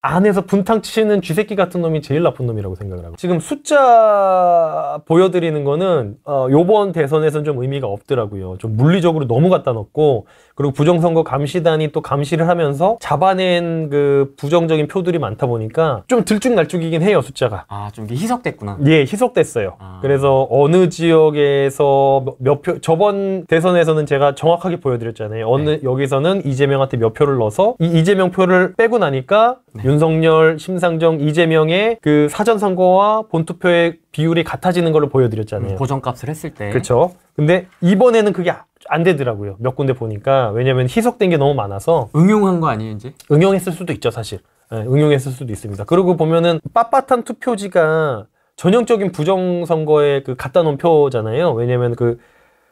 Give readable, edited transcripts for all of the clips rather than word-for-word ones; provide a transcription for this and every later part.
안에서 분탕 치는 쥐새끼 같은 놈이 제일 나쁜 놈이라고 생각을 하고, 지금 숫자 보여드리는 거는 요번 대선에서는 좀 의미가 없더라고요. 좀 물리적으로 너무 갖다 놓고, 그리고 부정선거 감시단이 또 감시를 하면서 잡아낸 그 부정적인 표들이 많다 보니까 좀 들쭉날쭉이긴 해요, 숫자가. 아, 좀 이게 희석됐구나. 예, 희석됐어요. 그래서 어느 지역에서 몇 표, 저번 대선에서는 제가 정확하게 보여드렸잖아요. 여기서는 이재명한테 몇 표를 넣어서 이 이재명 표를 빼고 나니까 윤석열, 심상정, 이재명의 그 사전선거와 본투표의 비율이 같아지는 걸로 보여드렸잖아요. 보정값을 했을 때. 그렇죠. 근데 이번에는 그게 안 되더라고요. 몇 군데 보니까. 왜냐면 희석된 게 너무 많아서. 응용한 거 아니에요, 이제? 응용했을 수도 있죠, 사실. 네, 응용했을 수도 있습니다. 그리고 보면은 빳빳한 투표지가 전형적인 부정선거에 그 갖다 놓은 표잖아요. 왜냐면 그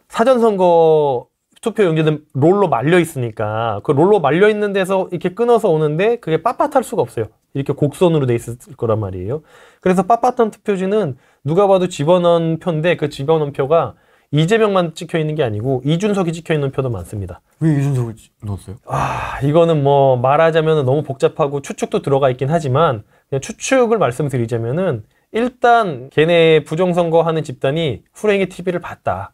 사전선거 투표 용지는 롤로 말려 있으니까 그 롤로 말려 있는 데서 이렇게 끊어서 오는데 그게 빳빳할 수가 없어요. 이렇게 곡선으로 돼 있을 거란 말이에요. 그래서 빳빳한 투표지는 누가 봐도 집어넣은 표인데 그 집어넣은 표가 이재명만 찍혀 있는 게 아니고 이준석이 찍혀 있는 표도 많습니다. 왜 이준석을 넣었어요? 아, 이거는 뭐 말하자면 너무 복잡하고 추측도 들어가 있긴 하지만 그냥 추측을 말씀드리자면은 일단 걔네 부정선거 하는 집단이 후랭이 TV를 봤다.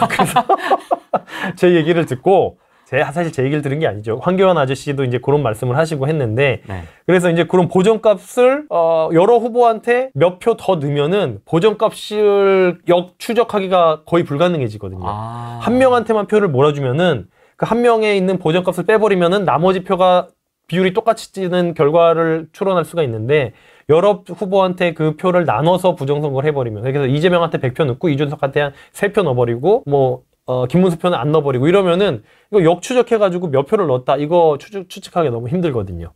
그래서 제 얘기를 듣고, 사실 제 얘기를 들은 게 아니죠. 황교안 아저씨도 이제 그런 말씀을 하시고 했는데, 그래서 이제 그런 보정값을 여러 후보한테 몇 표 더 넣으면은 보정값을 역추적하기가 거의 불가능해지거든요. 한 명한테만 표를 몰아주면은 그 한 명에 있는 보정값을 빼버리면은 나머지 표가 비율이 똑같이 찌는 결과를 추론할 수가 있는데, 여러 후보한테 그 표를 나눠서 부정선거를 해버리면, 그래서 이재명한테 100표 넣고 이준석한테 한 3표 넣어버리고 뭐 김문수 표는 안 넣어버리고 이러면은 이거 역추적해가지고 몇 표를 넣었다, 이거 추측하기 너무 힘들거든요.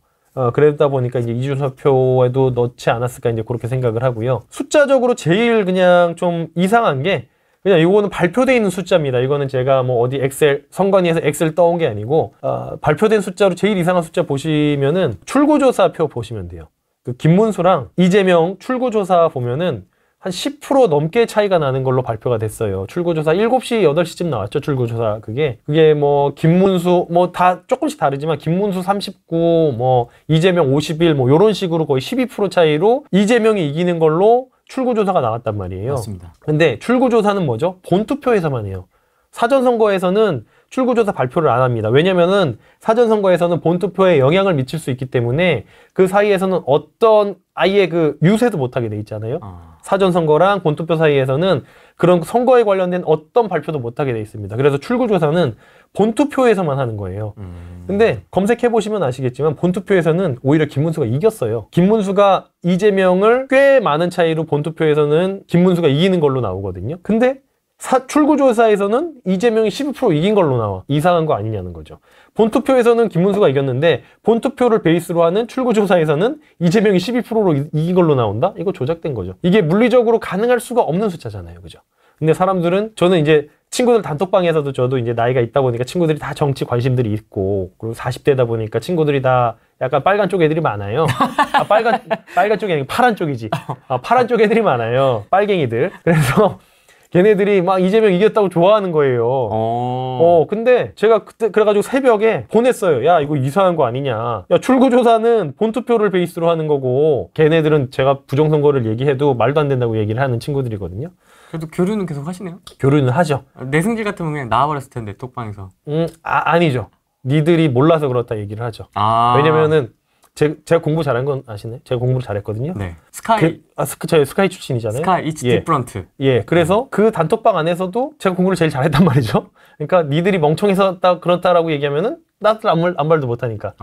그러다 보니까 이제 이준석 표에도 넣지 않았을까 이제 그렇게 생각을 하고요. 숫자적으로 제일 그냥 좀 이상한 게, 그냥 이거는 발표되어 있는 숫자입니다. 이거는 제가 뭐 어디 엑셀, 선관위에서 엑셀 떠온 게 아니고 발표된 숫자로 제일 이상한 숫자 보시면은 출구조사 표 보시면 돼요. 그 김문수랑 이재명 출구조사 보면은 한 10% 넘게 차이가 나는 걸로 발표가 됐어요. 출구조사 7시, 8시쯤 나왔죠. 출구조사 그게 뭐 김문수 뭐 다 조금씩 다르지만 김문수 39, 뭐 이재명 51, 뭐 요런 식으로 거의 12% 차이로 이재명이 이기는 걸로 출구조사가 나왔단 말이에요. 맞습니다. 근데 출구조사는 뭐죠? 본투표에서만 해요. 사전선거에서는 출구조사 발표를 안 합니다. 왜냐면은 사전선거에서는 본투표에 영향을 미칠 수 있기 때문에 그 사이에서는 어떤 아예 그 유세도 못하게 돼 있잖아요. 사전선거랑 본투표 사이에서는 그런 선거에 관련된 어떤 발표도 못하게 돼 있습니다. 그래서 출구조사는 본투표에서만 하는 거예요. 근데 검색해보시면 아시겠지만 본투표에서는 오히려 김문수가 이겼어요. 김문수가 이재명을 꽤 많은 차이로 본투표에서는 김문수가 이기는 걸로 나오거든요. 근데 출구조사에서는 이재명이 12% 이긴 걸로 나와. 이상한 거 아니냐는 거죠. 본투표에서는 김문수가 이겼는데 본투표를 베이스로 하는 출구조사에서는 이재명이 12%로 이긴 걸로 나온다? 이거 조작된 거죠. 이게 물리적으로 가능할 수가 없는 숫자잖아요. 그죠? 근데 사람들은, 저는 이제 친구들 단톡방에서도 저도 이제 나이가 있다 보니까 친구들이 다 정치 관심들이 있고, 그리고 40대다 보니까 친구들이 다 약간 빨간 쪽 애들이 많아요. 빨간 쪽이 아니고 파란 쪽이지. 파란 쪽 애들이 많아요. 빨갱이들. 그래서 걔네들이 막 이재명 이겼다고 좋아하는 거예요. 근데 제가 그때 그래가지고 새벽에 보냈어요. 야, 이거 이상한 거 아니냐. 야, 출구조사는 본투표를 베이스로 하는 거고, 걔네들은 제가 부정선거를 얘기해도 말도 안 된다고 얘기를 하는 친구들이거든요. 그래도 교류는 계속 하시네요? 교류는 하죠. 내 승질 같으면 그냥 나와버렸을 텐데, 톡방에서. 아니죠. 니들이 몰라서 그렇다 얘기를 하죠. 왜냐면은 제가 공부 잘한 건 아시네? 제가 공부를 잘했거든요. 네. 스카이. 저희 스카이 출신이잖아요. 스카이, 이츠 디프런트. 예. 그래서 그 단톡방 안에서도 제가 공부를 제일 잘했단 말이죠. 그러니까 니들이 멍청해서 그렇다라고 얘기하면은 나도 아무 말도 못하니까.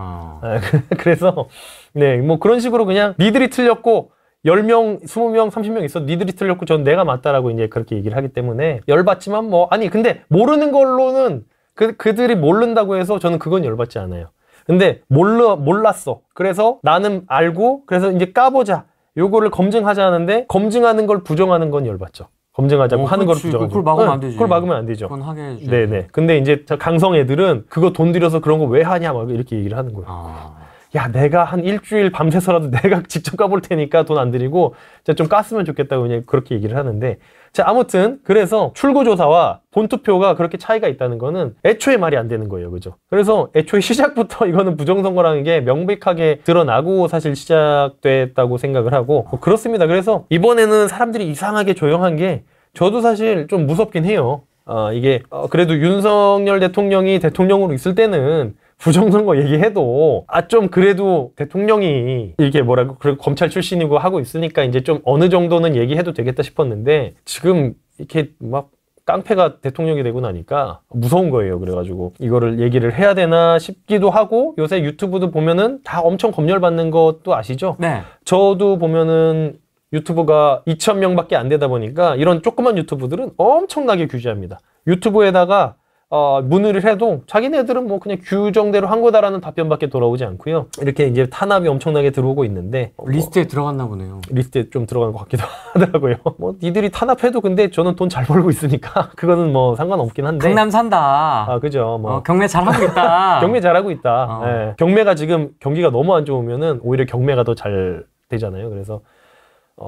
그래서 네, 뭐 그런 식으로 그냥 니들이 틀렸고 10명, 20명, 30명 있어도 니들이 틀렸고 전 내가 맞다라고 이제 그렇게 얘기를 하기 때문에 열받지만 뭐, 아니 근데 모르는 걸로는 그들이 모른다고 해서 저는 그건 열받지 않아요. 근데 몰랐어. 그래서 나는 알고, 그래서 이제 까보자. 요거를 검증하자 하는데, 검증하는 걸 부정하는 건 열받죠. 검증하자고 하는 걸 부정하죠. 그걸 막으면 안 되지. 그걸 막으면 안 되죠. 그건 하게 해주죠. 네네. 근데 이제 강성 애들은 그거 돈 들여서 그런 거 왜 하냐, 막 이렇게 얘기를 하는 거예요. 야, 내가 한 일주일 밤새서라도 내가 직접 까볼 테니까 돈 안 들이고 좀 깠으면 좋겠다고 그냥 그렇게 얘기를 하는데, 자, 아무튼 그래서 출구조사와 본투표가 그렇게 차이가 있다는 거는 애초에 말이 안 되는 거예요. 그죠? 그래서 애초에 시작부터 이거는 부정선거라는 게 명백하게 드러나고 사실 시작됐다고 생각을 하고 뭐 그렇습니다. 그래서 이번에는 사람들이 이상하게 조용한 게 저도 사실 좀 무섭긴 해요. 이게 그래도 윤석열 대통령이 대통령으로 있을 때는 부정선거 얘기해도 좀 그래도 대통령이 이게 뭐라고 그리고 검찰 출신이고 하고 있으니까 이제 좀 어느 정도는 얘기해도 되겠다 싶었는데 지금 이렇게 막 깡패가 대통령이 되고 나니까 무서운 거예요. 그래가지고 이거를 얘기를 해야 되나 싶기도 하고 요새 유튜브도 보면은 다 엄청 검열받는 것도 아시죠? 네. 저도 보면은 유튜브가 2,000명밖에 안 되다 보니까 이런 조그만 유튜브들은 엄청나게 규제합니다. 유튜브에다가 문의를 해도 자기네들은 뭐 그냥 규정대로 한 거다라는 답변밖에 돌아오지 않고요. 이렇게 이제 탄압이 엄청나게 들어오고 있는데 리스트에 들어갔나 보네요. 리스트에 좀 들어간 것 같기도 하더라고요. 뭐 니들이 탄압해도 근데 저는 돈 잘 벌고 있으니까 그거는 뭐 상관없긴 한데. 강남 산다. 그죠. 뭐 경매 잘하고 있다. 경매 잘하고 있다. 네. 경매가 지금 경기가 너무 안 좋으면은 오히려 경매가 더 잘 되잖아요. 그래서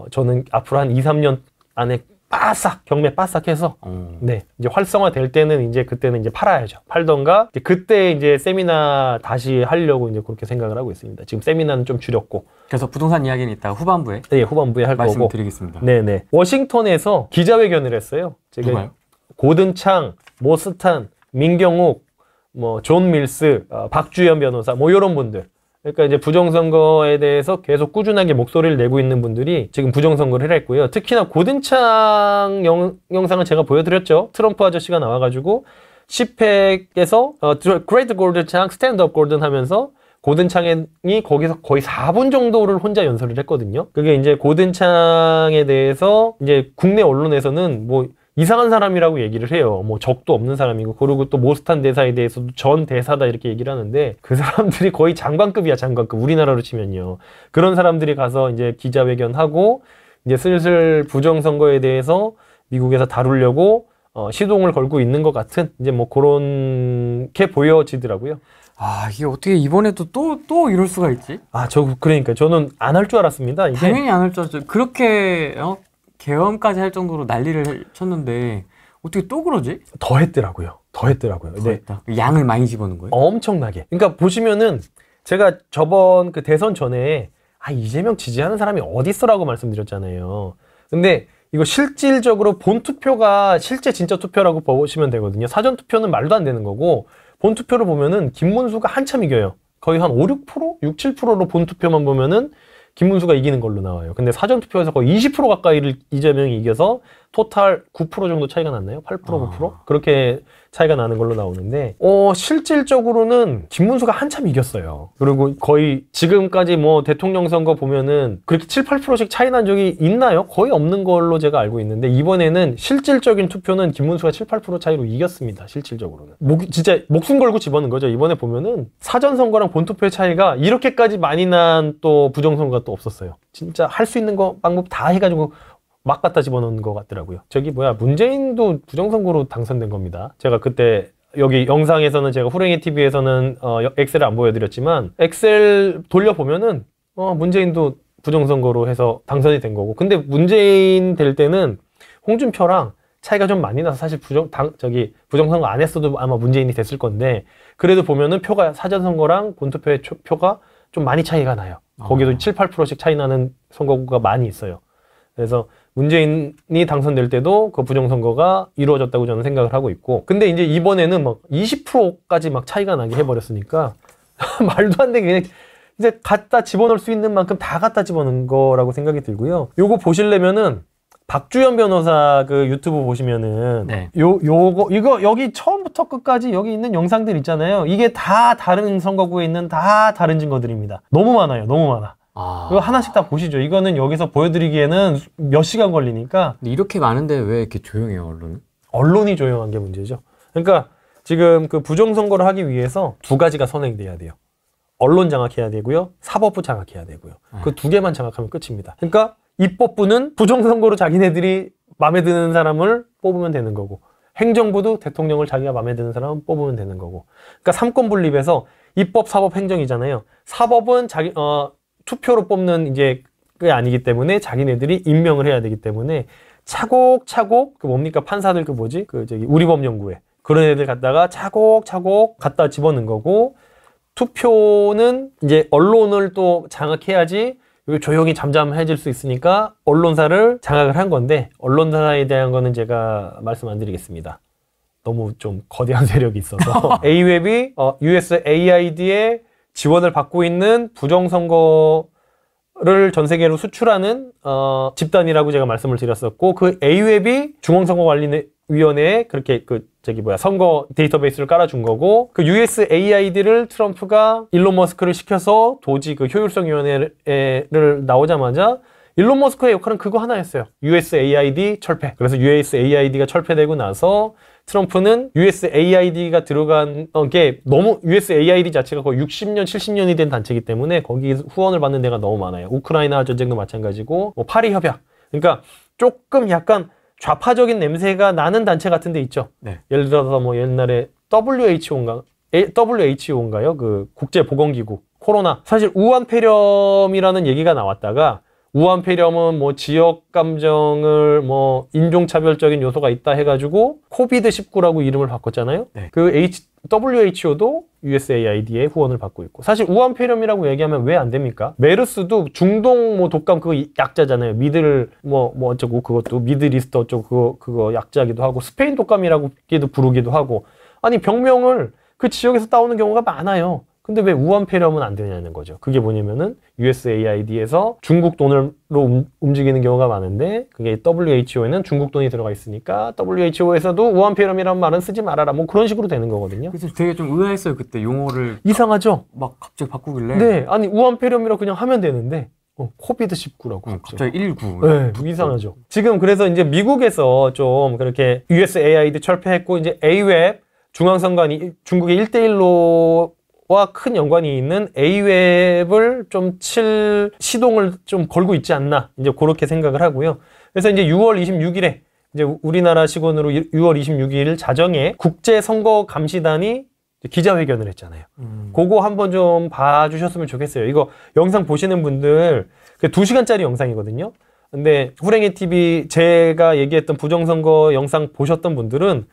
저는 앞으로 한 2, 3년 안에 빠싹 경매 빠싹 해서 네 이제 활성화 될 때는 이제 그때는 이제 팔아야죠. 팔던가 이제 그때 이제 세미나 다시 하려고 이제 그렇게 생각을 하고 있습니다. 지금 세미나는 좀 줄였고 그래서 부동산 이야기는 이따 후반부에 네 후반부에 할 거고 말씀드리겠습니다. 네네 워싱턴에서 기자회견을 했어요. 누가요? 고든창, 모스탄, 민경욱, 뭐 존 밀스, 박주현 변호사 뭐 이런 분들. 그러니까 이제 부정선거에 대해서 계속 꾸준하게 목소리를 내고 있는 분들이 지금 부정선거를 했고요. 특히나 고든창 영상을 제가 보여드렸죠. 트럼프 아저씨가 나와가지고 10팩에서 Great 골든창, 스탠드업 골든 하면서 고든창이 거기서 거의 4분 정도를 혼자 연설을 했거든요. 그게 이제 고든창에 대해서 이제 국내 언론에서는 뭐 이상한 사람이라고 얘기를 해요. 뭐 적도 없는 사람이고 그리고 또 모스탄 대사에 대해서도 전 대사다 이렇게 얘기를 하는데 그 사람들이 거의 장관급이야. 장관급. 우리나라로 치면요. 그런 사람들이 가서 이제 기자회견하고 이제 슬슬 부정선거에 대해서 미국에서 다루려고 시동을 걸고 있는 것 같은 이제 뭐 그렇게 보여지더라고요. 이게 어떻게 이번에도 또 이럴 수가 있지? 그러니까 저는 안 할 줄 알았습니다. 이게 당연히 안 할 줄 알았죠. 그렇게 계엄까지 할 정도로 난리를 쳤는데 어떻게 또 그러지? 더 했더라고요. 네. 양을 많이 집어넣은 거예요? 엄청나게. 그러니까 보시면은 제가 저번 그 대선 전에 이재명 지지하는 사람이 어디 있어라고 말씀드렸잖아요. 근데 이거 실질적으로 본투표가 실제 진짜 투표라고 보시면 되거든요. 사전투표는 말도 안 되는 거고 본투표를 보면은 김문수가 한참 이겨요. 거의 한 5, 6%? 6, 7%로 본투표만 보면은 김문수가 이기는 걸로 나와요. 근데 사전투표에서 거의 20% 가까이를 이재명이 이겨서 토탈 9% 정도 차이가 났나요? 8%, 9%? 그렇게 차이가 나는 걸로 나오는데 실질적으로는 김문수가 한참 이겼어요. 그리고 거의 지금까지 뭐 대통령 선거 보면은 그렇게 7, 8%씩 차이 난 적이 있나요? 거의 없는 걸로 제가 알고 있는데 이번에는 실질적인 투표는 김문수가 7, 8% 차이로 이겼습니다. 실질적으로는. 진짜 목숨 걸고 집어넣은 거죠. 이번에 보면은 사전선거랑 본투표의 차이가 이렇게까지 많이 난 또 부정선거가 또 없었어요. 진짜 할 수 있는 거 방법 다 해가지고 막 갖다 집어넣는 것 같더라고요. 문재인도 부정선거로 당선된 겁니다. 제가 그때 여기 영상에서는 제가 후랭이 TV에서는 엑셀을 안 보여드렸지만 엑셀 돌려보면은 문재인도 부정선거로 해서 당선이 된 거고 근데 문재인 될 때는 홍준표랑 차이가 좀 많이 나서 사실 부정선거 안 했어도 아마 문재인이 됐을 건데 그래도 보면은 표가 사전선거랑 본투표의 표가 좀 많이 차이가 나요. 거기도 7, 8%씩 차이 나는 선거구가 많이 있어요. 그래서 문재인이 당선될 때도 그 부정선거가 이루어졌다고 저는 생각을 하고 있고 근데 이제 이번에는 막 20%까지 막 차이가 나게 해버렸으니까 말도 안 되게 그냥 이제 갖다 집어넣을 수 있는 만큼 다 갖다 집어넣은 거라고 생각이 들고요. 요거 보시려면은 박주현 변호사 그 유튜브 보시면은 네. 이거 여기 처음부터 끝까지 여기 있는 영상들 있잖아요. 이게 다 다른 선거구에 있는 다 다른 증거들입니다. 너무 많아요. 너무 많아. 이거 하나씩 다 보시죠. 이거는 여기서 보여드리기에는 몇 시간 걸리니까. 근데 이렇게 많은데 왜 이렇게 조용해요, 언론은? 언론이 조용한 게 문제죠. 그러니까 지금 그 부정선거를 하기 위해서 두 가지가 선행돼야 돼요. 언론 장악해야 되고요. 사법부 장악해야 되고요. 그 두 개만 장악하면 끝입니다. 그러니까 입법부는 부정선거로 자기네들이 마음에 드는 사람을 뽑으면 되는 거고 행정부도 대통령을 자기가 마음에 드는 사람을 뽑으면 되는 거고 그러니까 삼권 분립에서 입법, 사법, 행정이잖아요. 사법은 투표로 뽑는 이제 게 아니기 때문에 자기네들이 임명을 해야 되기 때문에 차곡차곡 그 뭡니까 판사들 그 뭐지 그 저기 우리법연구회 그런 애들 갖다가 차곡차곡 갖다 집어넣은 거고 투표는 이제 언론을 또 장악해야지 조용히 잠잠해질 수 있으니까 언론사를 장악을 한 건데 언론사에 대한 거는 제가 말씀 안 드리겠습니다. 너무 좀 거대한 세력이 있어서 A웹이 USAID의 지원을 받고 있는 부정선거를 전 세계로 수출하는 집단이라고 제가 말씀을 드렸었고 그 A웹이 중앙선거관리위원회에 그렇게 선거 데이터베이스를 깔아준 거고 그 USAID를 트럼프가 일론 머스크를 시켜서 도지 그 효율성위원회를 나오자마자 일론 머스크의 역할은 그거 하나였어요. USAID 철폐. 그래서 USAID가 철폐되고 나서 트럼프는 USAID가 들어간 게 너무 USAID 자체가 거의 60년, 70년이 된 단체이기 때문에 거기 후원을 받는 데가 너무 많아요. 우크라이나 전쟁도 마찬가지고 뭐 파리 협약. 그러니까 조금 약간 좌파적인 냄새가 나는 단체 같은 데 있죠. 네. 예를 들어서 뭐 옛날에 WHO인가요? 그 국제보건기구. 코로나. 사실 우한폐렴이라는 얘기가 나왔다가 우한폐렴은 뭐 지역 감정을 뭐 인종차별적인 요소가 있다 해가지고 코비드19라고 이름을 바꿨잖아요. 네. 그 WHO도 USAID의 후원을 받고 있고 사실 우한폐렴이라고 얘기하면 왜 안 됩니까? 메르스도 중동 뭐 독감 그거 약자잖아요. 미들 뭐 어쩌고 그것도 미드리스트 어쩌고 그거 약자기도 하고 스페인 독감이라고 부르기도 하고 아니 병명을 그 지역에서 따오는 경우가 많아요. 근데 왜 우한폐렴은 안 되냐는 거죠. 그게 뭐냐면은 USAID에서 중국 돈으로 움직이는 경우가 많은데 그게 WHO에는 중국 돈이 들어가 있으니까 WHO에서도 우한폐렴이라는 말은 쓰지 말아라. 뭐 그런 식으로 되는 거거든요. 그래서 되게 좀 의아했어요. 그때 용어를 이상하죠? 막 갑자기 바꾸길래. 네, 아니 우한폐렴이라고 그냥 하면 되는데 코비드19라고. 갑자기 19. 네, 이상하죠. 지금 그래서 이제 미국에서 좀 그렇게 USAID 철폐했고 이제 A웹 중앙선관위 중국의 1대1로 와 큰 연관이 있는 A웹을 좀 칠 시동을 좀 걸고 있지 않나 이제 그렇게 생각을 하고요. 그래서 이제 6월 26일에 이제 우리나라 시간으로 6월 26일 자정에 국제선거감시단이 기자회견을 했잖아요. 그거 한번 좀 봐주셨으면 좋겠어요. 이거 영상 보시는 분들 2시간짜리 영상이거든요. 근데 후랭이 TV 제가 얘기했던 부정선거 영상 보셨던 분들은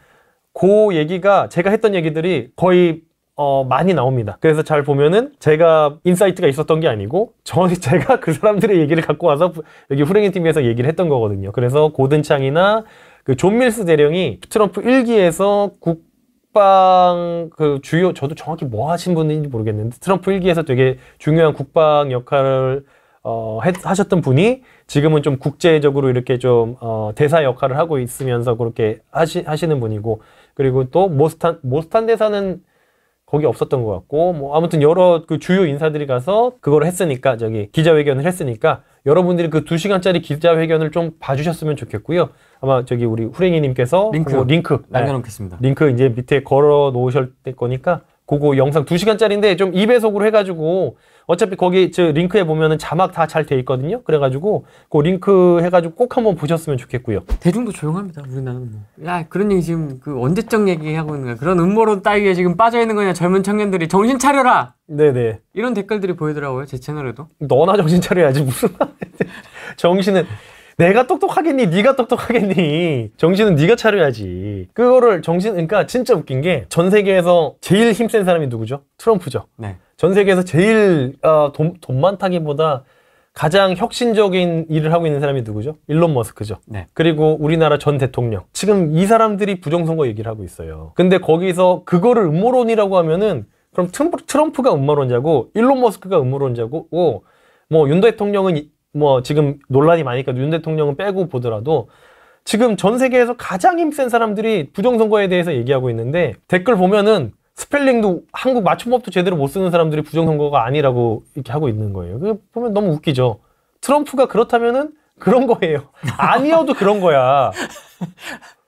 그 얘기가 제가 했던 얘기들이 거의 많이 나옵니다. 그래서 잘 보면은 제가 인사이트가 있었던 게 아니고 제가 그 사람들의 얘기를 갖고 와서 여기 후랭이 TV에서 얘기를 했던 거거든요. 그래서 고든창이나 그 존 밀스 대령이 트럼프 1기에서 국방 주요 저도 정확히 뭐 하신 분인지 모르겠는데 트럼프 1기에서 되게 중요한 국방 역할을 하셨던 분이 지금은 좀 국제적으로 이렇게 좀 대사 역할을 하고 있으면서 그렇게 하시는 분이고 그리고 또 모스탄 대사는 거기 없었던 것 같고 뭐 아무튼 여러 그 주요 인사들이 가서 그걸 했으니까 기자회견을 했으니까 여러분들이 그 2시간짜리 기자회견을 좀 봐주셨으면 좋겠고요. 아마 우리 후랭이님께서 링크 남겨놓겠습니다. 링크 이제 밑에 걸어 놓으실 거니까 그거 영상 2시간짜리인데 좀 2배속으로 해가지고 어차피 거기 링크에 보면은 자막 다 잘 돼 있거든요. 그래가지고 그 링크 해가지고 꼭 한번 보셨으면 좋겠고요. 대중도 조용합니다. 우리나라는 뭐. 야 그런 얘기 지금 그 언제적 얘기하고 있는 거야. 그런 음모론 따위에 지금 빠져 있는 거냐 젊은 청년들이 정신 차려라. 네네. 이런 댓글들이 보이더라고요. 제 채널에도. 너나 정신 차려야지 무슨 정신은. 내가 똑똑하겠니? 네가 똑똑하겠니? 정신은 네가 차려야지. 그러니까 진짜 웃긴 게 전 세계에서 제일 힘센 사람이 누구죠? 트럼프죠. 네. 전 세계에서 제일 돈 많다기보다 가장 혁신적인 일을 하고 있는 사람이 누구죠? 일론 머스크죠. 네. 그리고 우리나라 전 대통령. 지금 이 사람들이 부정선거 얘기를 하고 있어요. 근데 거기서 그거를 음모론이라고 하면은 그럼 트럼프가 음모론자고 일론 머스크가 음모론자고 뭐 윤 대통령은 뭐 지금 논란이 많으니까 윤 대통령은 빼고 보더라도 지금 전 세계에서 가장 힘센 사람들이 부정선거에 대해서 얘기하고 있는데 댓글 보면은 스펠링도 한국 맞춤법도 제대로 못 쓰는 사람들이 부정선거가 아니라고 이렇게 하고 있는 거예요. 그거 보면 너무 웃기죠. 트럼프가 그렇다면은 그런 거예요. 아니어도 그런 거야.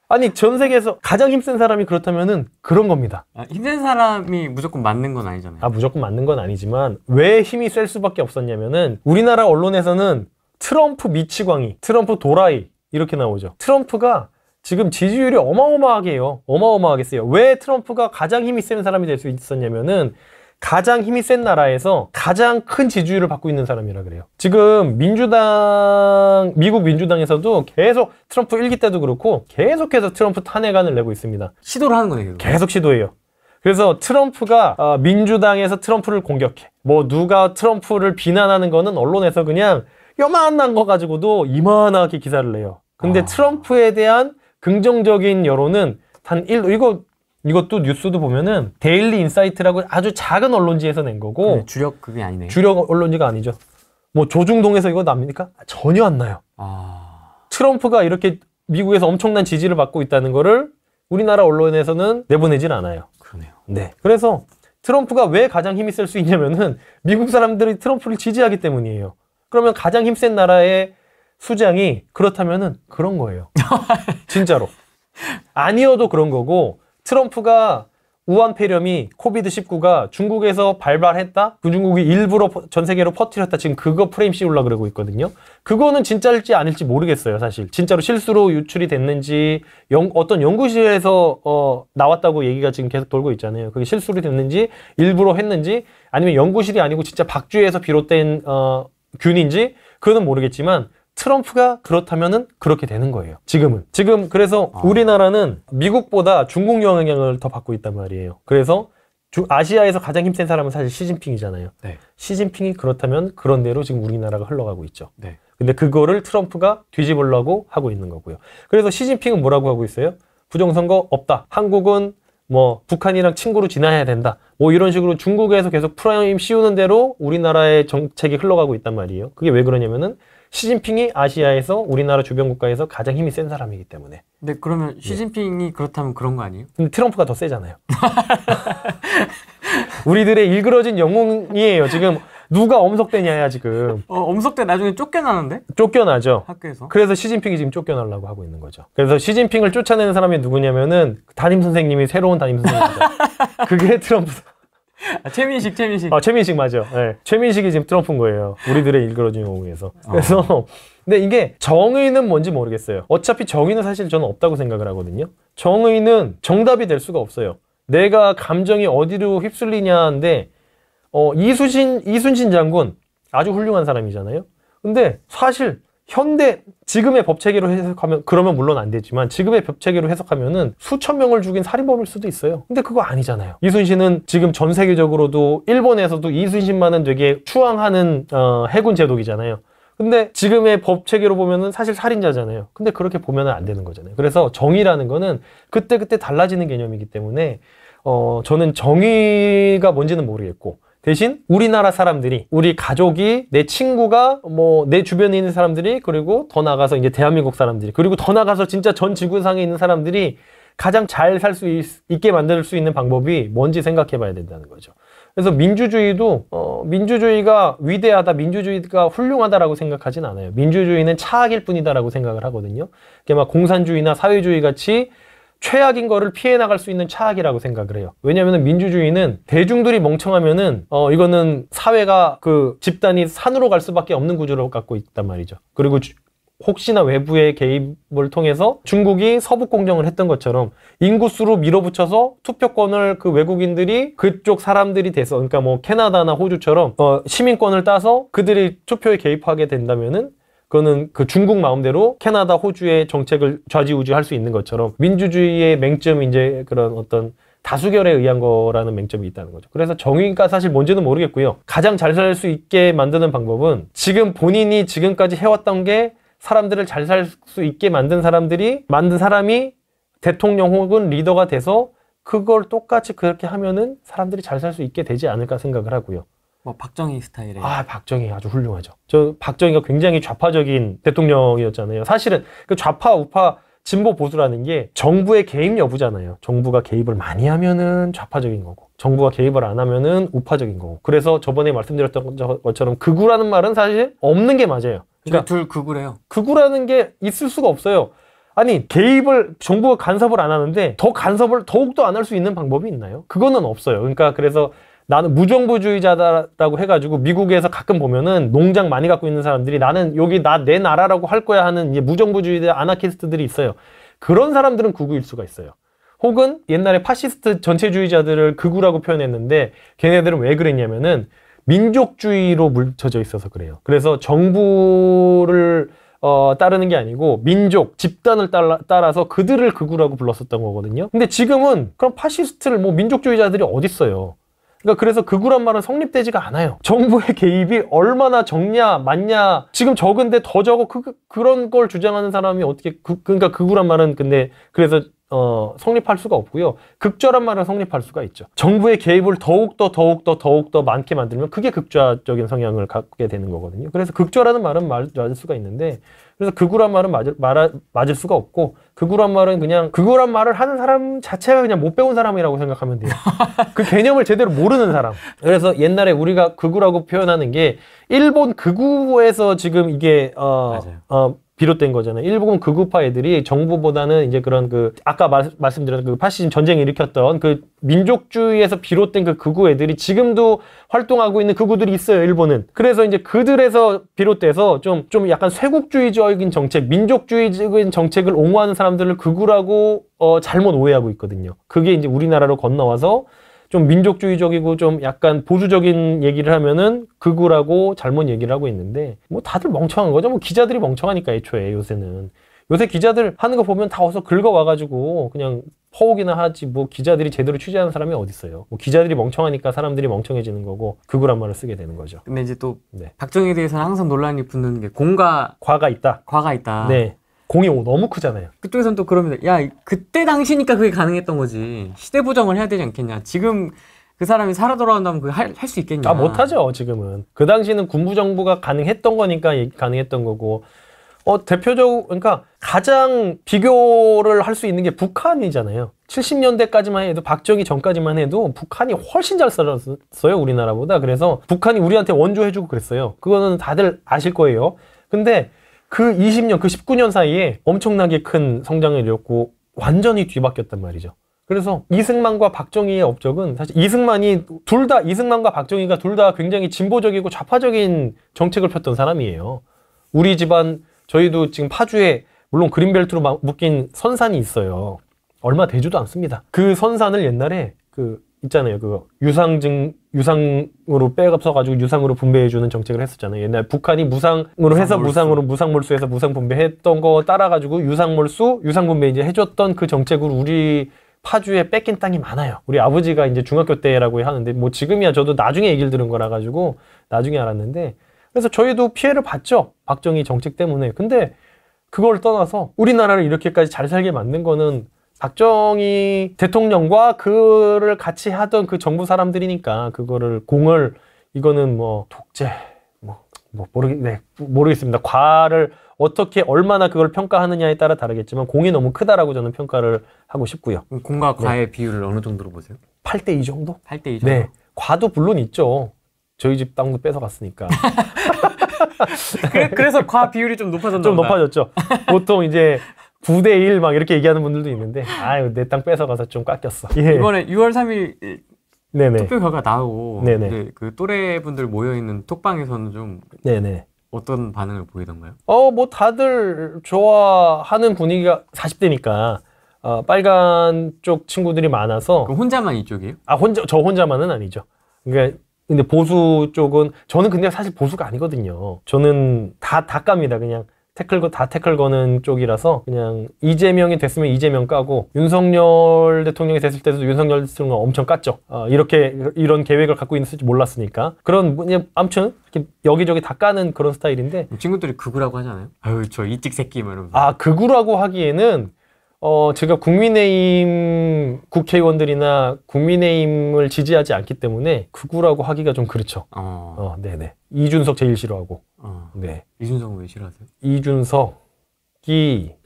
아니 전 세계에서 가장 힘센 사람이 그렇다면은 그런 겁니다. 힘센 사람이 무조건 맞는 건 아니잖아요. 무조건 맞는 건 아니지만 왜 힘이 셀 수밖에 없었냐면은 우리나라 언론에서는 트럼프 미치광이, 트럼프 도라이 이렇게 나오죠. 트럼프가 지금 지지율이 어마어마하게 세요. 왜 트럼프가 가장 힘이 센 사람이 될 수 있었냐면은 가장 힘이 센 나라에서 가장 큰 지지율을 받고 있는 사람이라 그래요. 지금 미국 민주당에서도 계속 트럼프 1기 때도 그렇고 계속해서 트럼프 탄핵안을 내고 있습니다. 시도를 하는 거네요. 계속 시도해요. 그래서 트럼프가 민주당에서 트럼프를 공격해. 뭐 누가 트럼프를 비난하는 거는 언론에서 그냥 요만한 거 가지고도 이만하게 기사를 내요. 근데 트럼프에 대한 긍정적인 여론은 단 1, 이것도 뉴스도 보면은 데일리 인사이트라고 아주 작은 언론지에서 낸 거고. 네, 주력 그게 아니네. 주력 언론지가 아니죠. 뭐 조중동에서 이거 납니까? 전혀 안 나요. 트럼프가 이렇게 미국에서 엄청난 지지를 받고 있다는 거를 우리나라 언론에서는 내보내질 않아요. 그러네요. 네. 그래서 트럼프가 왜 가장 힘이 셀 수 있냐면은 미국 사람들이 트럼프를 지지하기 때문이에요. 그러면 가장 힘센 나라의 수장이 그렇다면은 그런 거예요. 진짜로. 아니어도 그런 거고, 트럼프가 우한 폐렴이 코비드19가 중국에서 발발했다? 그 중국이 일부러 전 세계로 퍼뜨렸다. 지금 그거 프레임 씌우려고 그러고 있거든요. 그거는 진짜일지 아닐지 모르겠어요, 사실. 진짜로 실수로 유출이 됐는지, 어떤 연구실에서 나왔다고 얘기가 지금 계속 돌고 있잖아요. 그게 실수로 됐는지, 일부러 했는지, 아니면 연구실이 아니고 진짜 박쥐에서 비롯된 균인지, 그거는 모르겠지만, 트럼프가 그렇다면은 그렇게 되는 거예요. 지금은. 지금 그래서 우리나라는 미국보다 중국 영향을 더 받고 있단 말이에요. 그래서 아시아에서 가장 힘센 사람은 사실 시진핑이잖아요. 네. 시진핑이 그렇다면 그런 대로 지금 우리나라가 흘러가고 있죠. 네. 근데 그거를 트럼프가 뒤집으려고 하고 있는 거고요. 그래서 시진핑은 뭐라고 하고 있어요? 부정선거 없다. 한국은 뭐 북한이랑 친구로 지내야 된다. 뭐 이런 식으로 중국에서 계속 프레임 씌우는 대로 우리나라의 정책이 흘러가고 있단 말이에요. 그게 왜 그러냐면은 시진핑이 아시아에서 우리나라 주변 국가에서 가장 힘이 센 사람이기 때문에. 근데 그러면 시진핑이 그렇다면 그런 거 아니에요? 근데 트럼프가 더 세잖아요. 우리들의 일그러진 영웅이에요. 지금 누가 엄석대냐야 지금. 엄석대 나중에 쫓겨나는데? 쫓겨나죠. 학교에서. 그래서 시진핑이 지금 쫓겨나려고 하고 있는 거죠. 그래서 시진핑을 쫓아내는 사람이 누구냐면은 담임 선생님이 새로운 담임 선생님이죠. 그게 트럼프. 최민식. 최민식 맞아. 네. 최민식이 지금 트럼프인 거예요. 우리들의 일그러진 영웅에서. 그래서 근데 이게 정의는 뭔지 모르겠어요. 어차피 정의는 사실 저는 없다고 생각을 하거든요. 정의는 정답이 될 수가 없어요. 내가 감정이 어디로 휩쓸리냐인데 이순신 장군 아주 훌륭한 사람이잖아요. 근데 사실 지금의 법 체계로 해석하면, 그러면 물론 안 되지만 지금의 법 체계로 해석하면은 수천 명을 죽인 살인범일 수도 있어요. 근데 그거 아니잖아요. 이순신은 지금 전 세계적으로도 일본에서도 이순신만은 되게 추앙하는 해군 제독이잖아요. 근데 지금의 법 체계로 보면은 사실 살인자잖아요. 근데 그렇게 보면은 안 되는 거잖아요. 그래서 정의라는 거는 그때그때 달라지는 개념이기 때문에 저는 정의가 뭔지는 모르겠고, 대신 우리나라 사람들이, 우리 가족이, 내 친구가, 뭐 내 주변에 있는 사람들이, 그리고 더 나가서 이제 대한민국 사람들이, 그리고 더 나가서 진짜 전 지구상에 있는 사람들이 가장 잘 살 수 있게 만들 수 있는 방법이 뭔지 생각해 봐야 된다는 거죠. 그래서 민주주의도 민주주의가 위대하다, 민주주의가 훌륭하다라고 생각하진 않아요. 민주주의는 차악일 뿐이다라고 생각을 하거든요. 그게 막 공산주의나 사회주의 같이 최악인 거를 피해 나갈 수 있는 차악이라고 생각을 해요. 왜냐하면 민주주의는 대중들이 멍청하면은 이거는 사회가 집단이 산으로 갈 수밖에 없는 구조를 갖고 있단 말이죠. 그리고 혹시나 외부의 개입을 통해서 중국이 서북 공정을 했던 것처럼 인구수로 밀어붙여서 투표권을 외국인들이 그쪽 사람들이 돼서, 그러니까 뭐 캐나다나 호주처럼 시민권을 따서 그들이 투표에 개입하게 된다면은 그거는 중국 마음대로 캐나다, 호주의 정책을 좌지우지할 수 있는 것처럼 민주주의의 맹점이 이제 그런 어떤 다수결에 의한 거라는 맹점이 있다는 거죠. 그래서 정의가 사실 뭔지는 모르겠고요. 가장 잘 살 수 있게 만드는 방법은 지금 본인이 지금까지 해왔던 게 사람들을 잘 살 수 있게 만든 사람이 대통령 혹은 리더가 돼서 그걸 똑같이 그렇게 하면은 사람들이 잘 살 수 있게 되지 않을까 생각을 하고요. 뭐 박정희 스타일의. 박정희 아주 훌륭하죠. 박정희가 굉장히 좌파적인 대통령이었잖아요. 사실은 그 좌파, 우파, 진보, 보수라는 게 정부의 개입 여부잖아요. 정부가 개입을 많이 하면은 좌파적인 거고, 정부가 개입을 안 하면은 우파적인 거고. 그래서 저번에 말씀드렸던 것처럼 극우라는 말은 사실 없는 게 맞아요. 그러니까 둘 극우래요. 극우라는 게 있을 수가 없어요. 아니, 정부가 간섭을 안 하는데 간섭을 더욱더 안 할 수 있는 방법이 있나요? 그거는 없어요. 그러니까 그래서 나는 무정부주의자다라고 해가지고 미국에서 가끔 보면은 농장 많이 갖고 있는 사람들이 나는 여기 내 나라라고 할 거야 하는 이제 무정부주의자 아나키스트들이 있어요. 그런 사람들은 극우일 수가 있어요. 혹은 옛날에 파시스트 전체주의자들을 극우라고 표현했는데 걔네들은 왜 그랬냐면은 민족주의로 물쳐져 있어서 그래요. 그래서 정부를 따르는 게 아니고 민족, 집단을 따라서 그들을 극우라고 불렀었던 거거든요. 근데 지금은 그럼 파시스트를 뭐 민족주의자들이 어딨어요. 그러니까 그래서 극우란 말은 성립되지가 않아요. 정부의 개입이 얼마나 적냐 많냐 지금 적은데 더 적어 그런 걸 주장하는 사람이 어떻게 그러니까 극우란 말은 근데 그래서 성립할 수가 없고요. 극좌란 말은 성립할 수가 있죠. 정부의 개입을 더욱더 많게 만들면 그게 극좌적인 성향을 갖게 되는 거거든요. 그래서 극좌라는 말은 맞을 수가 있는데 그래서 극우란 말은 맞을 수가 없고 극우란 말은 그냥 극우란 말을 하는 사람 자체가 그냥 못 배운 사람이라고 생각하면 돼요. 그 개념을 제대로 모르는 사람. 그래서 옛날에 우리가 극우라고 표현하는 게 일본 극우에서 지금 이게 비롯된 거잖아요. 일본 극우파 애들이 정부보다는 이제 그런 아까 말씀드렸던 그 파시즘 전쟁을 일으켰던 그 민족주의에서 비롯된 그 극우 애들이 지금도 활동하고 있는 극우들이 있어요, 일본은. 그래서 이제 그들에서 비롯돼서 좀 약간 쇄국주의적인 정책, 민족주의적인 정책을 옹호하는 사람들을 극우라고 잘못 오해하고 있거든요. 그게 이제 우리나라로 건너와서 좀 민족주의적이고 좀 약간 보수적인 얘기를 하면은 극우라고 잘못 얘기를 하고 있는데 뭐 다들 멍청한 거죠. 뭐 기자들이 멍청하니까 애초에 요새는. 요새 기자들 하는 거 보면 다 어서 긁어와가지고 그냥 퍼오기나 하지 뭐 기자들이 제대로 취재하는 사람이 어디 있어요. 뭐 기자들이 멍청하니까 사람들이 멍청해지는 거고 극우란 말을 쓰게 되는 거죠. 근데 이제 또 박정희에 대해서는 항상 논란이 붙는 게 공과 과가 있다. 과가 있다. 네. 공이 너무 크잖아요. 그쪽에서는 또 그럽니다. 야, 그때 당시니까 그게 가능했던 거지. 시대 보정을 해야 되지 않겠냐. 지금 그 사람이 살아 돌아온다면 그게 할 수 있겠냐. 아, 못하죠, 지금은. 그 당시는 군부정부가 가능했던 거니까 가능했던 거고. 대표적으로, 그러니까 가장 비교를 할 수 있는 게 북한이잖아요. 70년대까지만 해도, 박정희 전까지만 해도 북한이 훨씬 잘 살았어요, 우리나라보다. 그래서 북한이 우리한테 원조해주고 그랬어요. 그거는 다들 아실 거예요. 근데 그 20년, 그 19년 사이에 엄청나게 큰 성장을 이뤘고 완전히 뒤바뀌었단 말이죠. 그래서 이승만과 박정희의 업적은 사실 이승만과 박정희가 둘 다 굉장히 진보적이고 좌파적인 정책을 폈던 사람이에요. 우리 집안, 저희도 지금 파주에 물론 그린벨트로 묶인 선산이 있어요. 얼마 되지도 않습니다. 그 선산을 옛날에 있잖아요. 유상으로 빼가지고 유상으로 분배해주는 정책을 했었잖아요. 옛날 북한이 무상으로 해서 무상몰수해서 무상 분배했던 거 따라가지고 유상 분배 이제 해줬던 그 정책으로 우리 파주에 뺏긴 땅이 많아요. 우리 아버지가 이제 중학교 때라고 하는데 뭐 지금이야 저도 나중에 얘기를 들은 거라 가지고 나중에 알았는데 그래서 저희도 피해를 봤죠. 박정희 정책 때문에. 근데 그걸 떠나서 우리나라를 이렇게까지 잘 살게 만든 거는 박정희 대통령과 그를 같이 하던 그 정부 사람들이니까 이거는 뭐 독재 모르겠습니다. 과를 어떻게 얼마나 그걸 평가하느냐에 따라 다르겠지만 공이 너무 크다라고 저는 평가를 하고 싶고요. 공과 과의 비율을 어느 정도로 보세요? 8대2 정도? 8대2 정도? 네. 과도 물론 있죠. 저희 집 땅도 뺏어갔으니까. 그래서 과 비율이 좀 높아졌나 좀 보다. 높아졌죠. 보통 이제 9대1 막 이렇게 얘기하는 분들도 있는데 아유 내 땅 뺏어가서 좀 깎였어. 예. 이번에 6월 3일 네네. 투표 결과 나오고 네네. 이제 그 또래분들 모여있는 톡방에서는 좀 네네. 어떤 반응을 보이던가요? 뭐 다들 좋아하는 분위기가 40대니까 빨간 쪽 친구들이 많아서. 그럼 혼자만 이쪽이에요? 저 혼자만은 아니죠. 그러니까 근데 보수 쪽은 저는 근데 사실 보수가 아니거든요. 저는 다 깝니다. 그냥 태클 거는 쪽이라서 그냥 이재명이 됐으면 이재명 까고 윤석열 대통령이 됐을 때도 윤석열 대통령 엄청 깠죠. 이런 계획을 갖고 있는지 몰랐으니까. 그냥 아무튼 이렇게 여기저기 다 까는 그런 스타일인데 친구들이 극우라고 하잖아요. 아유 저 이찍 새끼 이러면서. 극우라고 하기에는 제가 국민의힘 국회의원들이나 국민의힘을 지지하지 않기 때문에 극우라고 하기가 좀 그렇죠. 네네. 이준석 제일 싫어하고. 네. 이준석은 왜 싫어하세요? 이준석이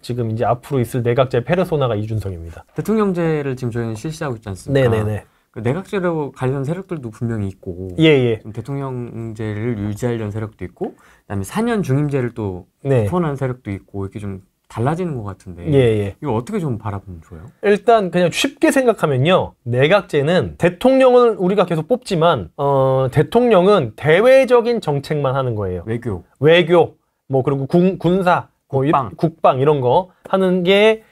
지금 이제 앞으로 있을 내각제 페르소나가 이준석입니다. 대통령제를 지금 저희는 실시하고 있지 않습니까? 네네네. 그 내각제로 관련 세력들도 분명히 있고, 예. 대통령제를 유지하려는 세력도 있고, 그다음에 4년 중임제를 또 후원하는 세력도 있고 이렇게 좀 달라지는 것 같은데 예. 이거 어떻게 좀 바라보면 좋아요? 일단 그냥 쉽게 생각하면요. 내각제는 대통령을 우리가 계속 뽑지만 대통령은 대외적인 정책만 하는 거예요. 외교 뭐 그리고 군사 국방 이런 거 하는 게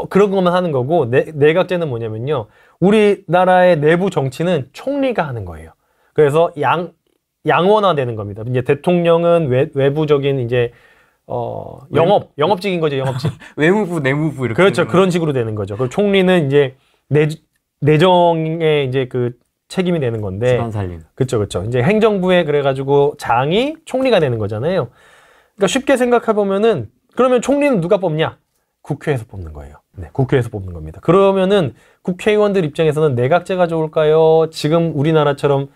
그런 것만 하는 거고, 내각제는 뭐냐면요. 우리나라의 내부 정치는 총리가 하는 거예요. 그래서 양원화되는 겁니다. 이제 대통령은 외부적인 이제 영업직인 거죠, 영업직. 외무부, 내무부 이렇게. 그렇죠. 그런 식으로 되는 거죠. 그리고 총리는 이제 내정에 이제 그 책임이 되는 건데. 집안 살림. 그렇죠, 그렇죠. 이제 행정부에 그래가지고 장이 총리가 되는 거잖아요. 그러니까 쉽게 생각해 보면은 그러면 총리는 누가 뽑냐? 국회에서 뽑는 거예요. 네, 국회에서 뽑는 겁니다. 그러면은 국회의원들 입장에서는 내각제가 좋을까요? 지금 우리나라처럼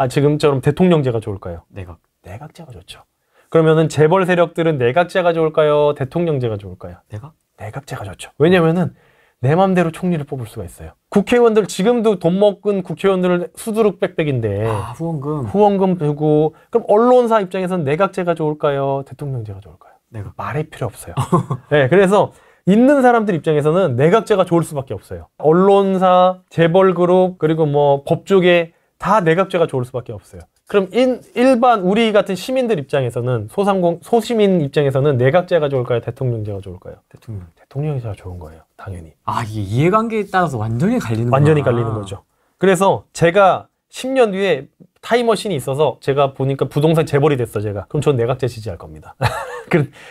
지금처럼 대통령제가 좋을까요? 내각제가 좋죠. 그러면은 재벌 세력들은 내각제가 좋을까요? 대통령제가 좋을까요? 내각제가 좋죠. 왜냐면은 내 맘대로 총리를 뽑을 수가 있어요. 국회의원들 지금도 돈 먹은 국회의원들 수두룩 빽빽인데 후원금 주고 그럼 언론사 입장에서는 내각제가 좋을까요? 대통령제가 좋을까요? 말이 필요 없어요. 네, 그래서 있는 사람들 입장에서는 내각제가 좋을 수밖에 없어요. 언론사, 재벌그룹 그리고 뭐 법조계 다 내각제가 좋을 수밖에 없어요. 그럼 일반 우리 같은 시민들 입장에서는 소시민 입장에서는 내각제가 좋을까요? 대통령제가 좋을까요? 대통령제가 좋은 거예요. 당연히. 이게 이해관계에 따라서 완전히 갈리는 완전히 갈리는 거죠. 그래서 제가 10년 뒤에 타임머신이 있어서 제가 보니까 부동산 재벌이 됐어, 제가. 그럼 전 내각제 지지할 겁니다.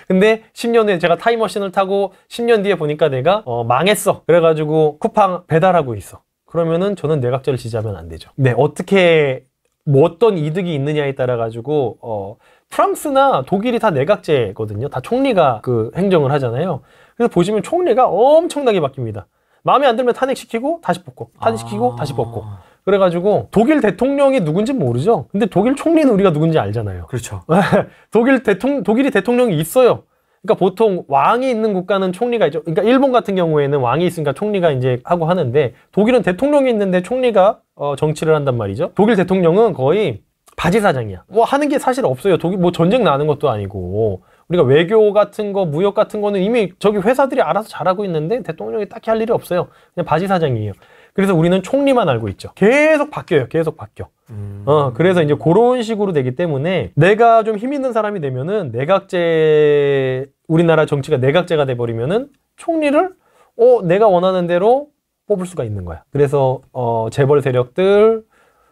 근데 10년 후에 제가 타임머신을 타고 10년 뒤에 보니까 내가 망했어. 그래가지고 쿠팡 배달하고 있어. 그러면은 저는 내각제를 지지하면 안 되죠. 네, 어떻게 뭐 어떤 이득이 있느냐에 따라 가지고 프랑스나 독일이 다 내각제거든요. 다 총리가 그 행정을 하잖아요. 그래서 보시면 총리가 엄청나게 바뀝니다. 마음에 안 들면 탄핵시키고 다시 뽑고 탄핵시키고 다시 뽑고. 그래가지고 독일 대통령이 누군지 모르죠. 근데 독일 총리는 우리가 누군지 알잖아요. 그렇죠. 독일이 대통령이 있어요. 그러니까 보통 왕이 있는 국가는 총리가 있죠. 그러니까 일본 같은 경우에는 왕이 있으니까 총리가 이제 하고 하는데 독일은 대통령이 있는데 총리가 정치를 한단 말이죠. 독일 대통령은 거의 바지사장이야. 뭐 하는 게 사실 없어요. 독일 뭐 전쟁 나는 것도 아니고 우리가 외교 같은 거, 무역 같은 거는 이미 저기 회사들이 알아서 잘하고 있는데 대통령이 딱히 할 일이 없어요. 그냥 바지사장이에요. 그래서 우리는 총리만 알고 있죠. 계속 바뀌어요. 계속 바뀌어. 그래서 이제 그런 식으로 되기 때문에 내가 좀 힘 있는 사람이 되면은 우리나라 정치가 내각제가 돼버리면은 총리를 내가 원하는 대로 뽑을 수가 있는 거야. 그래서 재벌 세력들,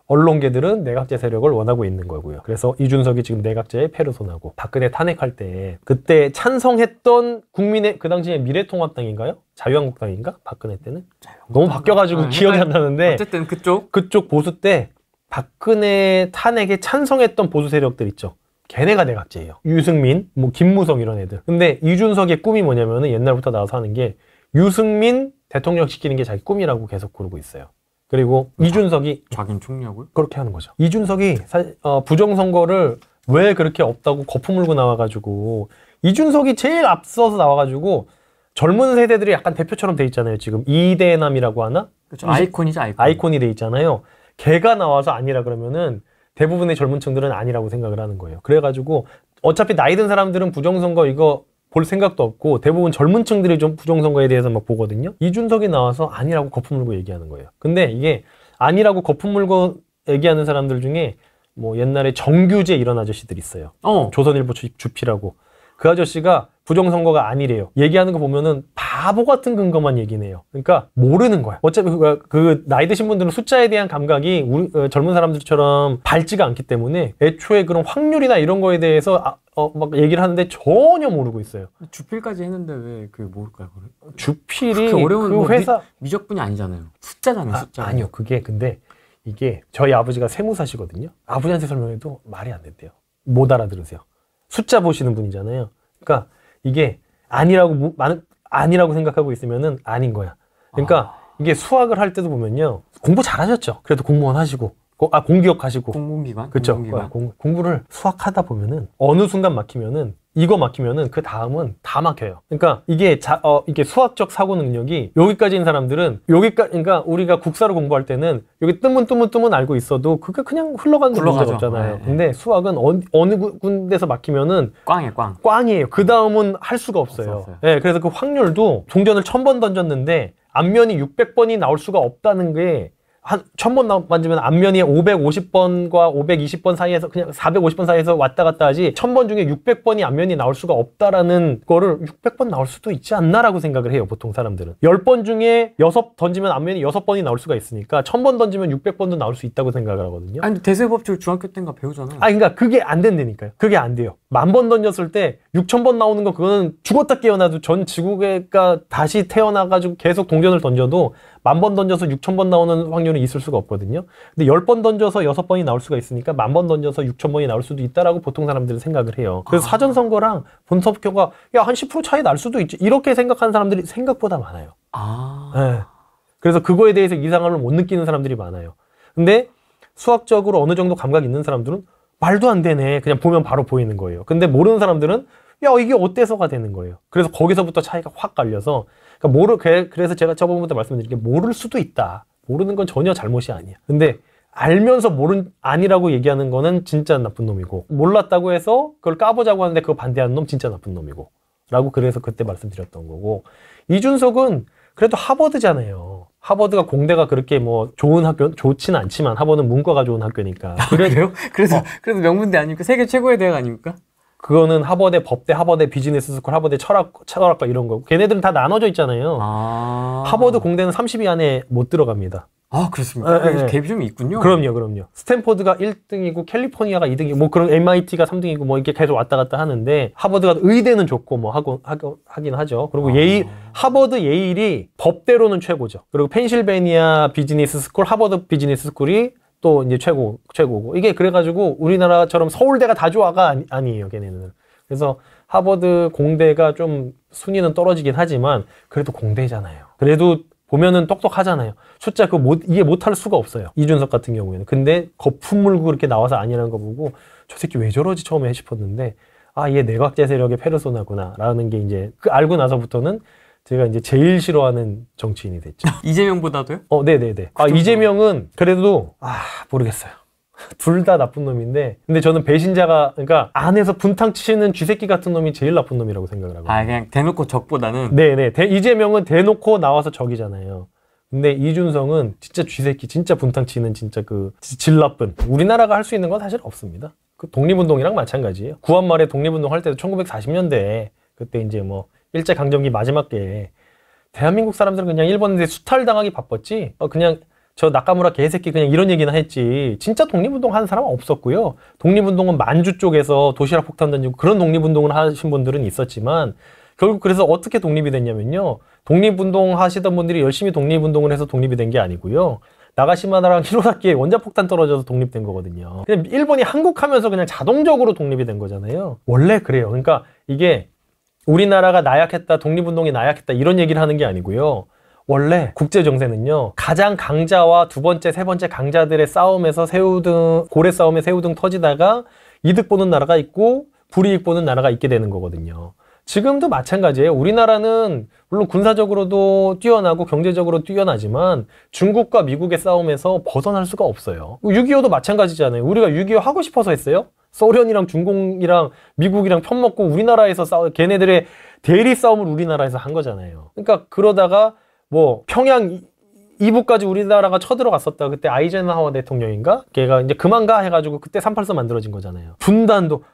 언론계들은 내각제 세력을 원하고 있는 거고요. 그래서 이준석이 지금 내각제에 페르소나고 박근혜 탄핵할 때 그때 찬성했던 국민의 그 당시에 미래통합당인가요? 자유한국당인가? 박근혜 때는? 너무 바뀌어가지고 기억이 안 나는데 어쨌든 그쪽 보수 때 박근혜 탄핵에 찬성했던 보수 세력들 있죠. 걔네가 내각제예요. 유승민, 뭐 김무성 이런 애들. 근데 이준석의 꿈이 뭐냐면은 옛날부터 나와서 하는 게 유승민 대통령 시키는 게 자기 꿈이라고 계속 그러고 있어요. 그리고 이준석이 자기는 총리하고요? 그렇게 하는 거죠. 이준석이 부정선거를 왜 그렇게 없다고 거품 물고 나와가지고 이준석이 제일 앞서서 나와가지고 젊은 세대들이 약간 대표처럼 돼 있잖아요. 지금 이대남이라고 하나? 그렇죠. 아이콘이죠, 아이콘이 돼 있잖아요. 걔가 나와서 아니라 그러면은 대부분의 젊은 층들은 아니라고 생각을 하는 거예요. 그래가지고 어차피 나이 든 사람들은 부정선거 이거 볼 생각도 없고 대부분 젊은 층들이 좀 부정선거에 대해서 막 보거든요. 이준석이 나와서 아니라고 거품 물고 얘기하는 거예요. 근데 이게 아니라고 거품 물고 얘기하는 사람들 중에 뭐 옛날에 정규제 이런 아저씨들 있어요. 조선일보 주피라고. 그 아저씨가 부정선거가 아니래요. 얘기하는 거 보면은 바보 같은 근거만 얘기네요. 그러니까 모르는 거야. 어차피 그 나이 드신 분들은 숫자에 대한 감각이 우리 젊은 사람들처럼 밝지가 않기 때문에 애초에 그런 확률이나 이런 거에 대해서 막 얘기를 하는데 전혀 모르고 있어요. 주필까지 했는데 왜 그 모를까요? 주필이 어려운 그 회사 미적분이 아니잖아요. 숫자잖아요. 숫자. 아니요. 근데 이게 저희 아버지가 세무사시거든요. 아버지한테 설명해도 말이 안 된대요. 못 알아들으세요. 숫자 보시는 분이잖아요. 그러니까 이게 아니라고 생각하고 있으면은 아닌 거야. 그러니까 이게 수학을 할 때도 보면요. 공부 잘하셨죠. 그래도 공무원 하시고 공기업 하시고 공공기관. 그렇죠. 공부를 수학하다 보면은 어느 순간 막히면은 이거 막히면은 그 다음은 다 막혀요. 그러니까 이게 이게 수학적 사고 능력이 여기까지인 사람들은 그러니까 우리가 국사를 공부할 때는 여기 뜨문 알고 있어도 그게 그냥 흘러가는 게 문제가 없잖아요. 네. 근데 수학은 어느 군데서 막히면은 꽝이에요. 그 다음은 할 수가 없어요. 네, 그래서 그 확률도 종전을 1000번 던졌는데 앞면이 600번이 나올 수가 없다는 게 한 1000번 만지면 안면이 550번과 520번 사이에서 그냥 450번 사이에서 왔다 갔다 하지 1000번 중에 600번이 안면이 나올 수가 없다라는 거를 600번 나올 수도 있지 않나라고 생각을 해요. 보통 사람들은 10번 중에 6 던지면 안면이 6번이 나올 수가 있으니까 1000번 던지면 600번도 나올 수 있다고 생각을 하거든요. 아니 대세법칙 중학교 때인가 배우잖아요. 그러니까 그게 안 된다니까요. 그게 안 돼요. 10,000번 던졌을 때 6000번 나오는 거 그거는 죽었다 깨어나도 전 지구가 다시 태어나가지고 계속 동전을 던져도 10,000번 던져서 6000번 나오는 확률은 있을 수가 없거든요. 근데 10번 던져서 6번이 나올 수가 있으니까 10,000번 던져서 6000번이 나올 수도 있다라고 보통 사람들은 생각을 해요. 그래서 사전선거랑 본선표가 야, 한 10% 차이 날 수도 있지. 이렇게 생각하는 사람들이 생각보다 많아요. 네. 그래서 그거에 대해서 이상함을 못 느끼는 사람들이 많아요. 근데 수학적으로 어느 정도 감각 있는 사람들은 말도 안 되네. 그냥 보면 바로 보이는 거예요. 근데 모르는 사람들은 야, 이게 어때서가 되는 거예요. 그래서 거기서부터 차이가 확 갈려서 그러니까 그래서 제가 저번부터 말씀드린 게 모를 수도 있다. 모르는 건 전혀 잘못이 아니야. 근데 알면서 아니라고 얘기하는 거는 진짜 나쁜 놈이고 몰랐다고 해서 그걸 까보자고 하는데 그거 반대하는 놈 진짜 나쁜 놈이고 라고 그래서 그때 말씀드렸던 거고 이준석은 그래도 하버드잖아요. 하버드가 공대가 그렇게 뭐 좋은 학교 좋지는 않지만 하버드는 문과가 좋은 학교니까. 그래요? 그래서 명문대 아닙니까? 세계 최고의 대학 아닙니까? 그거는 하버드 법대, 하버드 비즈니스 스쿨, 하버드 철학과 이런 거. 걔네들은 다 나눠져 있잖아요. 하버드 공대는 30위 안에 못 들어갑니다. 그렇습니까? 갭이 좀 있군요. 그럼요. 스탠포드가 1등이고 캘리포니아가 2등이고 뭐 그런 MIT가 3등이고 뭐 이렇게 계속 왔다 갔다 하는데 하버드가 의대는 좋고 뭐 하긴 하죠. 그리고 하버드 예일이 법대로는 최고죠. 그리고 펜실베니아 비즈니스 스쿨, 하버드 비즈니스 스쿨이 또 이제 최고고 이게 그래가지고 우리나라처럼 서울대가 다 좋아가 아니에요. 걔네는. 그래서 하버드 공대가 좀 순위는 떨어지긴 하지만 그래도 공대잖아요. 그래도 보면은 똑똑하잖아요. 숫자 그거 이해 못할 수가 없어요. 이준석 같은 경우에는. 근데 거품 물고 그렇게 나와서 아니라는 거 보고 저 새끼 왜 저러지 처음에 싶었는데 얘 내각제 세력의 페르소나구나 라는 게 이제 알고 나서부터는 제가 이제 제일 싫어하는 정치인이 됐죠. 이재명보다도요? 네네네. 이재명은 그래도 모르겠어요. 둘 다 나쁜 놈인데 근데 저는 배신자가 그러니까 안에서 분탕 치는 쥐새끼 같은 놈이 제일 나쁜 놈이라고 생각을 하거든요. 그냥 대놓고 적보다는 네네. 이재명은 대놓고 나와서 적이잖아요. 근데 이준석은 진짜 쥐새끼 진짜 분탕 치는 진짜 질 나쁜 우리나라가 할 수 있는 건 사실 없습니다. 그 독립운동이랑 마찬가지예요. 구한말에 독립운동 할 때도 1940년대에 그때 이제 뭐 일제강점기 마지막 때에 대한민국 사람들은 그냥 일본에 수탈당하기 바빴지 그냥 저 나카무라 개새끼 그냥 이런 얘기나 했지 진짜 독립운동 하는 사람은 없었고요. 독립운동은 만주 쪽에서 도시락 폭탄 던지고 그런 독립운동을 하신 분들은 있었지만 결국 그래서 어떻게 독립이 됐냐면요. 독립운동 하시던 분들이 열심히 독립운동을 해서 독립이 된 게 아니고요. 나가시마나랑 히로사키에 원자폭탄 떨어져서 독립된 거거든요. 그냥 일본이 한국하면서 그냥 자동적으로 독립이 된 거잖아요. 원래 그래요. 그러니까 이게 우리나라가 나약했다, 독립운동이 나약했다 이런 얘기를 하는 게 아니고요. 원래 국제정세는요. 가장 강자와 두 번째, 세 번째 강자들의 싸움에서 고래 싸움에 새우등 터지다가 이득 보는 나라가 있고 불이익 보는 나라가 있게 되는 거거든요. 지금도 마찬가지예요. 우리나라는 물론 군사적으로도 뛰어나고 경제적으로 뛰어나지만 중국과 미국의 싸움에서 벗어날 수가 없어요. 6.25도 마찬가지잖아요. 우리가 6.25 하고 싶어서 했어요? 소련이랑 중공이랑 미국이랑 편먹고 우리나라에서 걔네들의 대리 싸움을 우리나라에서 한 거잖아요. 그러니까 그러다가 뭐 평양 이북까지 우리나라가 쳐들어갔었다. 그때 아이젠하워 대통령인가? 걔가 이제 그만 가 해가지고 그때 3.8선 만들어진 거잖아요. 분단도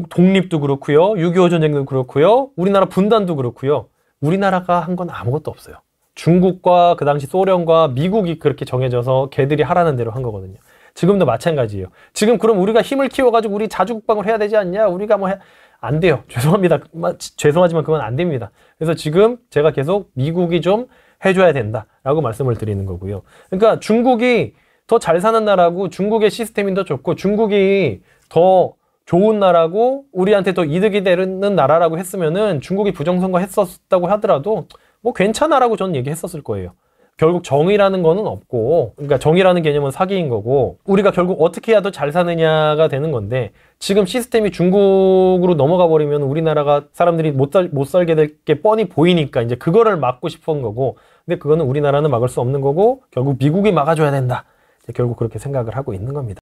독립도 그렇고요. 6.25 전쟁도 그렇고요. 우리나라 분단도 그렇고요. 우리나라가 한 건 아무것도 없어요. 중국과 그 당시 소련과 미국이 그렇게 정해져서 걔들이 하라는 대로 한 거거든요. 지금도 마찬가지예요. 지금 그럼 우리가 힘을 키워가지고 우리 자주국방을 해야 되지 않냐? 우리가 안 돼요. 죄송합니다. 죄송하지만 그건 안 됩니다. 그래서 지금 제가 계속 미국이 좀 해줘야 된다라고 말씀을 드리는 거고요. 그러니까 중국이 더 잘 사는 나라고 중국의 시스템이 더 좋고 중국이 더 좋은 나라고 우리한테 더 이득이 되는 나라라고 했으면은 중국이 부정선거 했었다고 하더라도 뭐 괜찮아라고 저는 얘기했었을 거예요. 결국 정의라는 거는 없고 그러니까 정의라는 개념은 사기인 거고 우리가 결국 어떻게 해야 더 잘 사느냐가 되는 건데 지금 시스템이 중국으로 넘어가 버리면 우리나라가 사람들이 못 살게 될 게 뻔히 보이니까 이제 그거를 막고 싶은 거고 근데 그거는 우리나라는 막을 수 없는 거고 결국 미국이 막아줘야 된다. 결국 그렇게 생각을 하고 있는 겁니다.